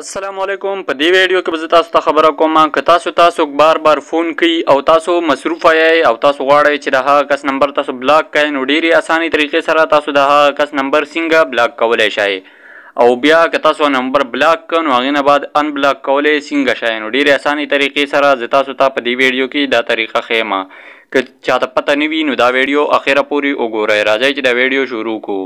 السلام علیکم. په دې ویډیو کې به زه تاسو ته خبره کوم که تاسو بار فون کوي او تاسو مصروف یې او تاسو غواړئ چې د هغه کس نمبر تاسو بلاک کړئ نو ډېرې اساني طریقې سره تاسو د هغه کس نمبر څنګه بلاک کولی شئ او بیا که تاسو نمبر بلاک کړ نو هغې نه بعد ان بلاک کولی څنګه شئ نو ډېرې اساني طریقې سره زه تاسو ته په دې ویډیو کې دا طریقه ښیم. که چاته پته نه وي نو دا ویډیو اخره پورې وګورئ. راځئ چې دا ویډیو شروع کړو.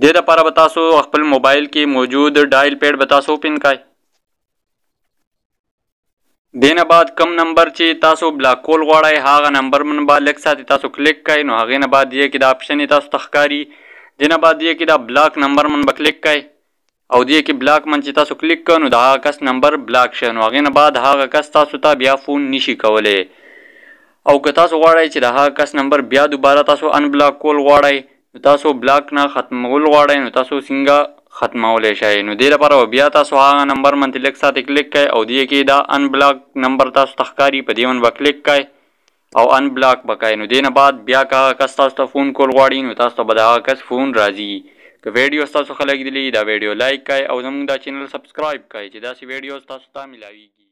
دې دپاره به تاسو خپل موبایل کې موجود ډایل پیډ به تاسو اوپن کړئ. دې نه بعد کم نمبر چې تاسو بلاک کول غواړئ هغه نمبر من به لږ ساتې تاسو کلیک کړئ نو هغې نه بعد دې کې دا اپشن یې تاسو ته ښکاري. دې نه بعد دې کې دا بلاک نمبر من به کلیک کړئ او دې کې بلاک من چې تاسو کلیک کړئ نو د هغه کس نمبر بلاک شه نو هغې نه بعد هغه کس تاسو ته بیا فون نشي کولی. او که تاسو غواړئ چې د هغه کس نمبر بیا دوباره تاسو ان بلاک کول غواړئ نو تاسو بلاک نه ختمول غواړئ نو تاسو څنګه ختمولی شئ نو دې لپاره بیا تاسو هغه نمبر باندې لږ ساتې کلیک کړئ او دې کې دا ان بلاک نمبر تاسو ته ښکاري په دې باندې به کلیک کړئ او ان بلاک به کړئ نو دې نه بعد بیا که هغه کس تاسو ته فون کول غواړي نو تاسو ته به د هغه کس فون راځي. که ویډیو ستاسو ښه لګېدلي دا ویډیو لایک کړئ او زموږ دا چینل سبسکرایب کړئ چې داسې ویډیوز تاسو ته میلاویږي.